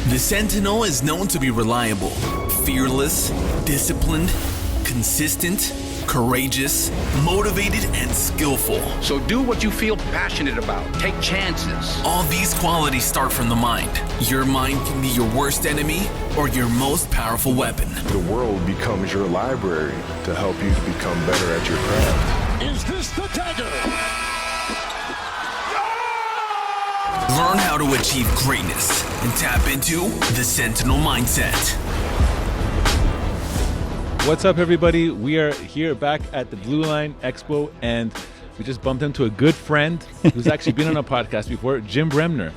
The Sentinel is known to be reliable, fearless, disciplined, consistent, courageous, motivated, and skillful. So do what you feel passionate about. Take chances. All these qualities start from the mind. Your mind can be your worst enemy or your most powerful weapon. The world becomes your library to help you to become better at your craft. Is this the dagger? Learn how to achieve greatness and tap into the Sentinel mindset. What's up, everybody? We are here back at the Blue Line Expo, and we just bumped into a good friend who's actually been on a podcast before, Jim Bremner.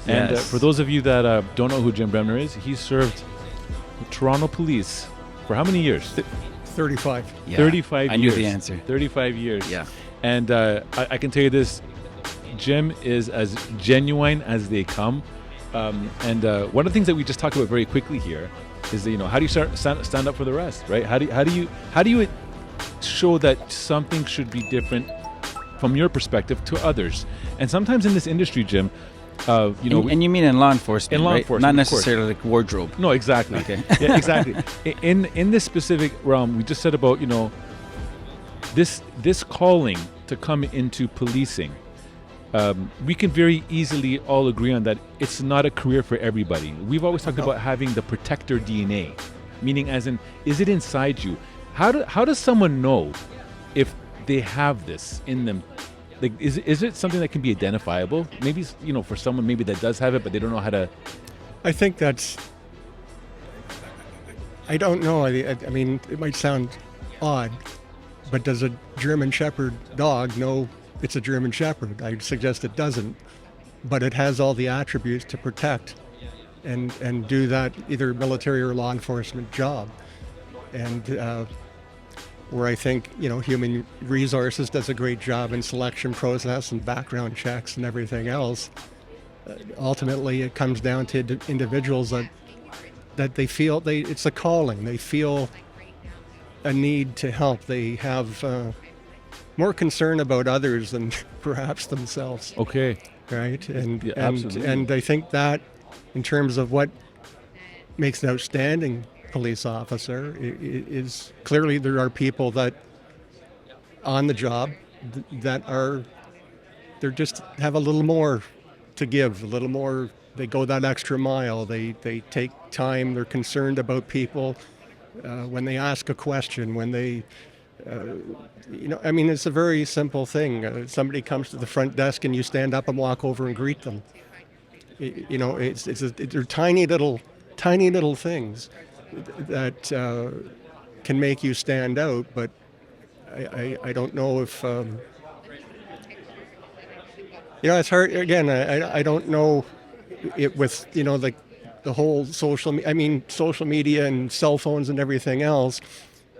And Yes. for those of you that don't know who Jim Bremner is, he served the Toronto Police for how many years? 35. Yeah. 35 I years. knew the answer. 35 years. Yeah. And I can tell you this, Jim is as genuine as they come. And one of the things that we just talked about very quickly here is that, how do you stand up for the rest, right? How do you show that something should be different from your perspective to others? And sometimes in this industry, Jim, and you mean in law enforcement, in law right? enforcement, Not of course. necessarily like wardrobe. No, exactly. Okay. Yeah, exactly. In this specific realm, we just said about this calling to come into policing. We can very easily all agree on that it's not a career for everybody. We've always talked about having the protector DNA, meaning as in, is it inside you? How does someone know if they have this in them? Like, is it something that can be identifiable? Maybe, for someone maybe that does have it, but they don't know how to. I think that's, I don't know. I mean, it might sound odd, but does a German Shepherd dog know it's a German Shepherd? I suggest it doesn't, but it has all the attributes to protect and do that either military or law enforcement job. And where I think, human resources does a great job in selection process and background checks and everything else. Ultimately, it comes down to individuals that they feel it's a calling. They feel a need to help. They have more concern about others than perhaps themselves. Okay. Right? Yeah, absolutely. And I think that in terms of what makes an outstanding police officer is clearly there are people that on the job that they're just have a little more to give, a little more. They go that extra mile. They take time. They're concerned about people when they ask a question, when they it's a very simple thing. Somebody comes to the front desk and you stand up and walk over and greet them. They're tiny little things that can make you stand out. But I don't know if it's hard. Again, I don't know it with like the whole social media and cell phones and everything else.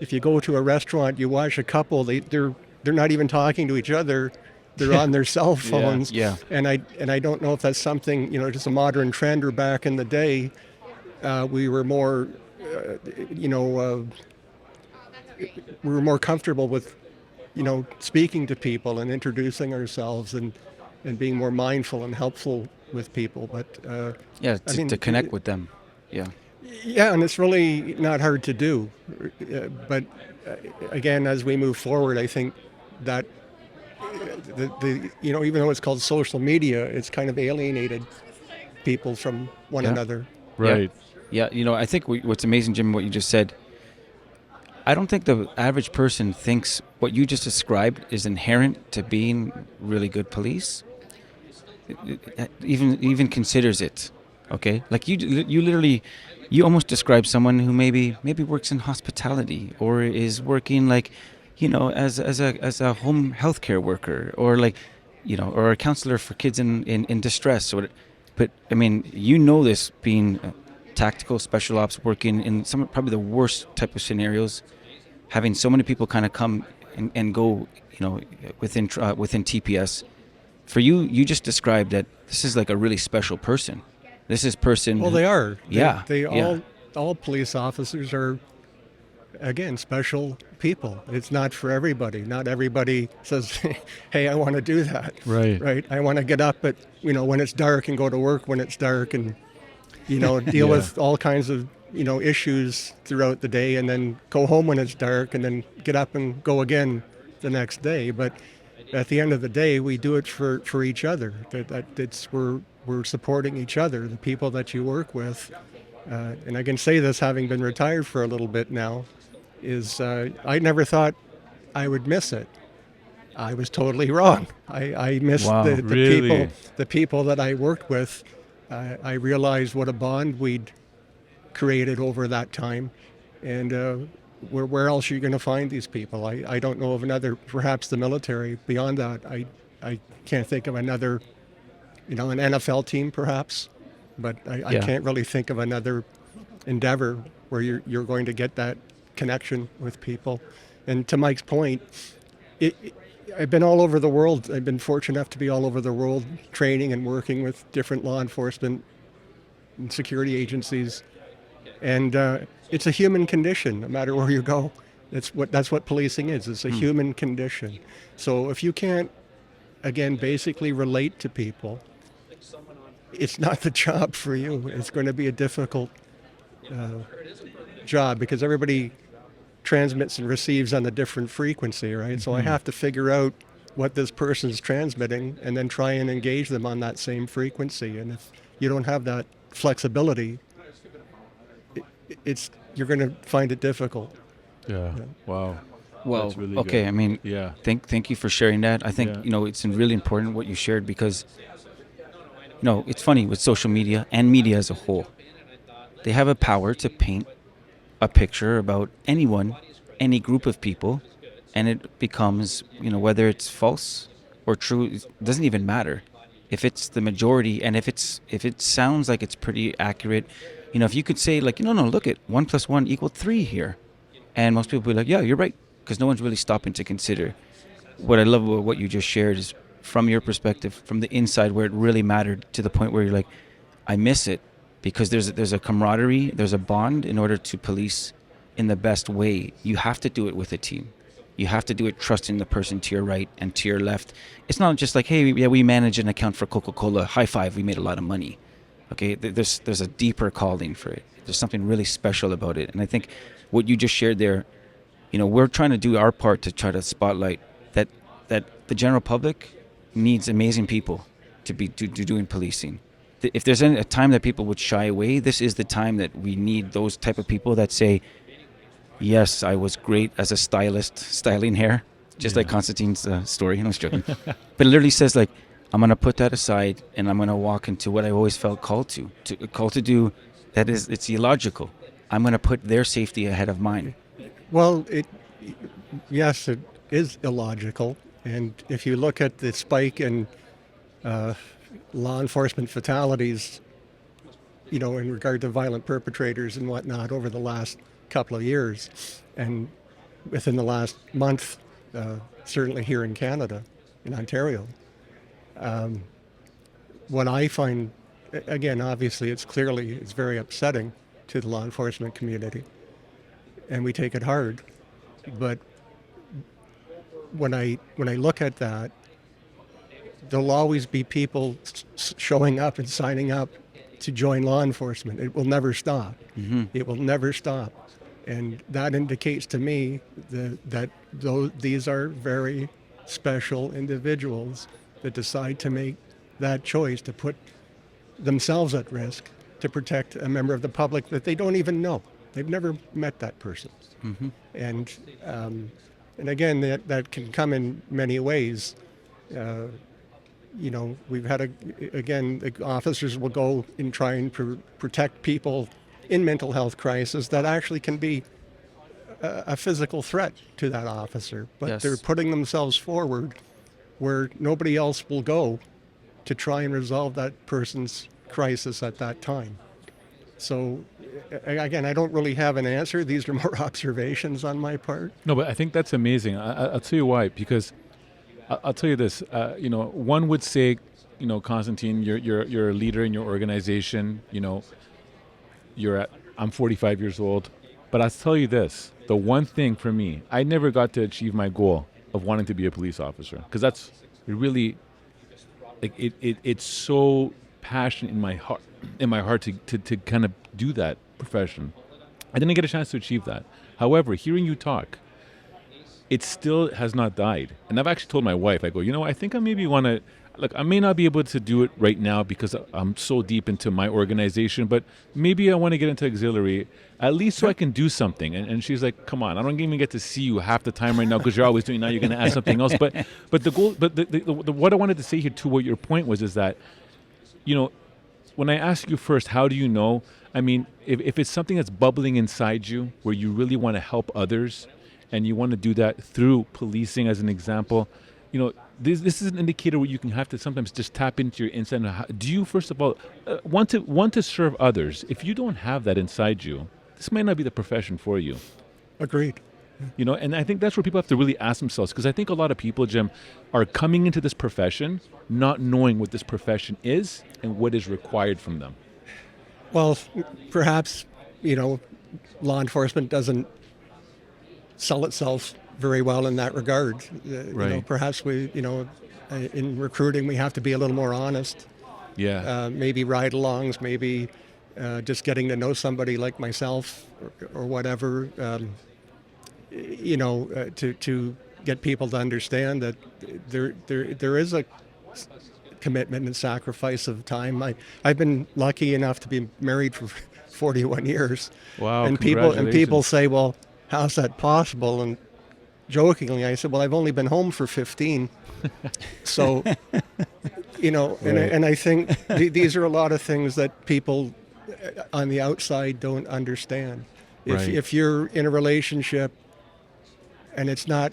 If you go to a restaurant, you watch a couple, they're not even talking to each other. They're on their cell phones. Yeah. And I don't know if that's something, just a modern trend, or back in the day, we were more, we were more comfortable with, speaking to people and introducing ourselves and being more mindful and helpful with people. But to connect with them. Yeah. Yeah, and it's really not hard to do. But again, as we move forward, I think that even though it's called social media, it's kind of alienated people from one another. Right. Yeah. I think what's amazing, Jim, what you just said, I don't think the average person thinks what you just described is inherent to being really good police. Even considers it. Okay, like you literally, you almost describe someone who maybe works in hospitality or is working as a home healthcare worker or or a counselor for kids in distress. But I mean, this being tactical special ops, working in some probably the worst type of scenarios, having so many people kind of come and go, within TPS. For you just described that this is like a really special person. This is person. Well, they are. Yeah. They all police officers are, again, special people. It's not for everybody. Not everybody says, "Hey, I want to do that." Right. Right. I want to get up at when it's dark and go to work when it's dark, and deal Yeah. with all kinds of, issues throughout the day and then go home when it's dark and then get up and go again the next day. But at the end of the day, we do it for each other. We're supporting each other, the people that you work with. And I can say this, having been retired for a little bit now, is I never thought I would miss it. I was totally wrong. I missed Wow. the Really? people that I worked with. I realized what a bond we'd created over that time, and where else are you going to find these people? I don't know of another. Perhaps the military. Beyond that, I can't think of another. An NFL team, perhaps, but I Yeah. can't really think of another endeavor where you're going to get that connection with people. And to Mike's point, I've been all over the world. I've been fortunate enough to be all over the world training and working with different law enforcement and security agencies. And it's a human condition, no matter where you go. That's what policing is. It's a human condition. So if you can't, again, basically relate to people, it's not the job for you. It's going to be a difficult job because everybody transmits and receives on a different frequency, right? So I have to figure out what this person's transmitting and then try and engage them on that same frequency. And if you don't have that flexibility, you're going to find it difficult. Yeah. Wow. Well, That's really okay. good. I mean, Yeah. thank you for sharing that. I think Yeah. it's really important what you shared because it's funny with social media and media as a whole. They have a power to paint a picture about anyone, any group of people, and it becomes whether it's false or true, it doesn't even matter. If it's the majority and if it sounds like it's pretty accurate, if you could say like no, look at 1 + 1 = 3 here, and most people will be like, yeah, you're right, because no one's really stopping to consider. What I love about what you just shared is from your perspective, from the inside, where it really mattered to the point where you're like, I miss it because there's a camaraderie, there's a bond. In order to police in the best way, you have to do it with a team. You have to do it trusting the person to your right and to your left. It's not just like, hey, yeah, we manage an account for Coca-Cola, high five, we made a lot of money. Okay, there's a deeper calling for it. There's something really special about it. And I think what you just shared there, we're trying to do our part to try to spotlight that the general public needs amazing people to be doing policing. If there's a time that people would shy away, this is the time that we need those type of people that say, yes, I was great as a stylist, styling hair, just like Constantine's story. I was joking. But it literally says like, I'm going to put that aside and I'm going to walk into what I always felt called to do. That is, it's illogical. I'm going to put their safety ahead of mine. Well, yes, it is illogical. And if you look at the spike in law enforcement fatalities, in regard to violent perpetrators and whatnot over the last couple of years, and within the last month, certainly here in Canada, in Ontario, what I find, again, obviously, it's very upsetting to the law enforcement community, and we take it hard. But when I look at that, there'll always be people showing up and signing up to join law enforcement. It will never stop. Mm-hmm. It will never stop. And that indicates to me that these are very special individuals that decide to make that choice to put themselves at risk to protect a member of the public that they don't even know. They've never met that person. Mm-hmm. And again, that can come in many ways. We've had the officers will go and try and protect people in mental health crisis that actually can be a physical threat to that officer, but Yes. they're putting themselves forward where nobody else will go to try and resolve that person's crisis at that time. So again, I don't really have an answer. These are more observations on my part. No, but I think that's amazing. I'll tell you why. Because I'll tell you this. One would say, Constantine, you're a leader in your organization. I'm 45 years old, but I'll tell you this: the one thing for me, I never got to achieve my goal of wanting to be a police officer, because that's really, like, it's so passion in my heart to kind of do that profession. I didn't get a chance to achieve that. However, hearing you talk, it still has not died. And I've actually told my wife, I go, I think I maybe want to, look, I may not be able to do it right now because I'm so deep into my organization, but maybe I want to get into auxiliary, at least so I can do something. And she's like, come on, I don't even get to see you half the time right now because you're always doing, now you're going to ask something else. But the goal, but what I wanted to say here too, what your point was, is that, when I ask you first, how do you know? I mean, if it's something that's bubbling inside you where you really want to help others and you want to do that through policing as an example, this is an indicator where you can have to sometimes just tap into your inside. Do you, first of all, want to serve others? If you don't have that inside you, this might not be the profession for you. Agreed. And I think that's where people have to really ask themselves, because I think a lot of people, Jim, are coming into this profession not knowing what this profession is and what is required from them. Well, perhaps, law enforcement doesn't sell itself very well in that regard. Right. Perhaps we, in recruiting, we have to be a little more honest. Yeah. Maybe ride-alongs, maybe just getting to know somebody like myself or whatever, to get people to understand that there is a commitment and sacrifice of time. I've been lucky enough to be married for 41 years. Wow. And people say, well, how's that possible? And jokingly, I said, well, I've only been home for 15. So, and I think these are a lot of things that people on the outside don't understand. If you're in a relationship and it's not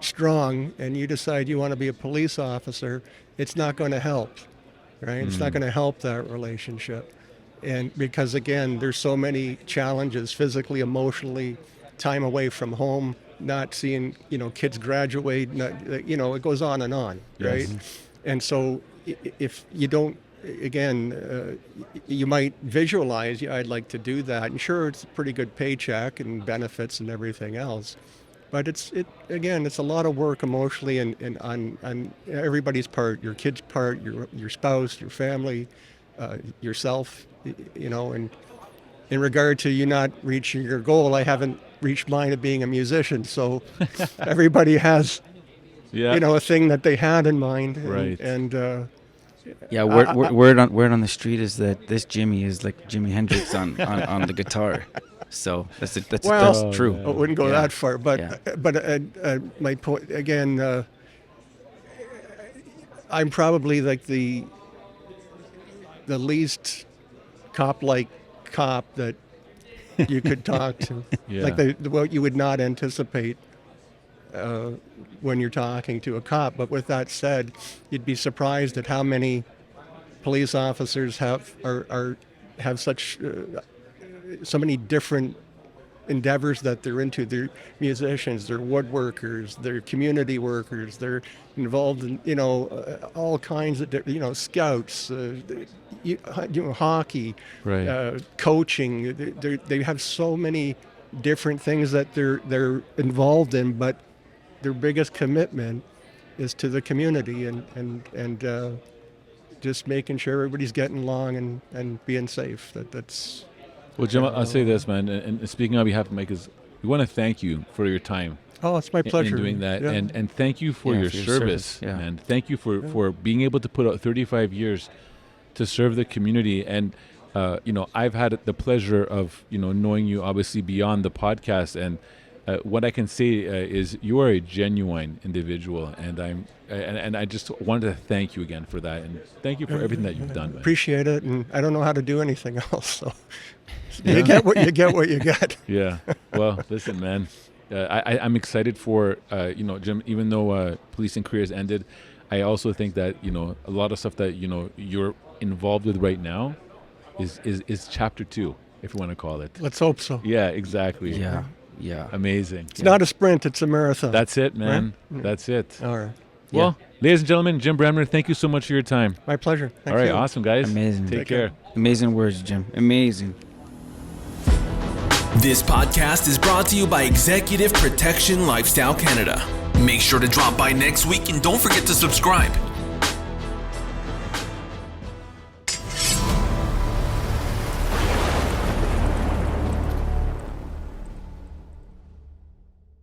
strong and you decide you want to be a police officer, it's not going to help, right? It's not going to help that relationship. And because, again, there's so many challenges, physically, emotionally, time away from home, not seeing, kids graduate, it goes on and on, right? Yes. And so if you don't, again, you might visualize, I'd like to do that. And sure, it's a pretty good paycheck and benefits and everything else. But it's a lot of work emotionally and on everybody's part, your kid's part, your spouse, your family, yourself, and in regard to you not reaching your goal, I haven't reached mine of being a musician. So everybody has, a thing that they had in mind. Right. Word on the street is that this Jimmy is like Jimi Hendrix on the guitar. So that's true. I wouldn't go that far, but my point again, I'm probably like the least cop-like cop that you could talk to, like what you would not anticipate when you're talking to a cop. But with that said, you'd be surprised at how many police officers have such so many different endeavors that they're into. They're musicians, they're woodworkers, they're community workers, they're involved in all kinds of scouts, hockey, right. Coaching. They have so many different things that they're involved in, but their biggest commitment is to the community and just making sure everybody's getting along and being safe. That's. Well, Jim, I'll say this, man, and speaking on behalf of Mike, is we want to thank you for your time. Oh, it's my pleasure. In doing that, and thank you for your service, and thank you for being able to put out 35 years to serve the community. And I've had the pleasure of knowing you obviously beyond the podcast, and what I can say is you are a genuine individual, and I just wanted to thank you again for that, and thank you for everything that you've done, man. Appreciate it, and I don't know how to do anything else, so you get what you get. Yeah. Well, listen, man, I'm excited for Jim. Even though policing careers ended, I also think that a lot of stuff that you're involved with right now is chapter 2, if you want to call it. Let's hope so. Yeah, exactly. Yeah. Amazing. It's not a sprint, it's a marathon. That's it, man. Right? That's it. All right. Well, ladies and gentlemen, Jim Bremner, thank you so much for your time. My pleasure. Thank All right, you. awesome, guys. Amazing. Take care. Amazing words, Jim. Amazing. This podcast is brought to you by Executive Protection Lifestyle Canada. Make sure to drop by next week and don't forget to subscribe.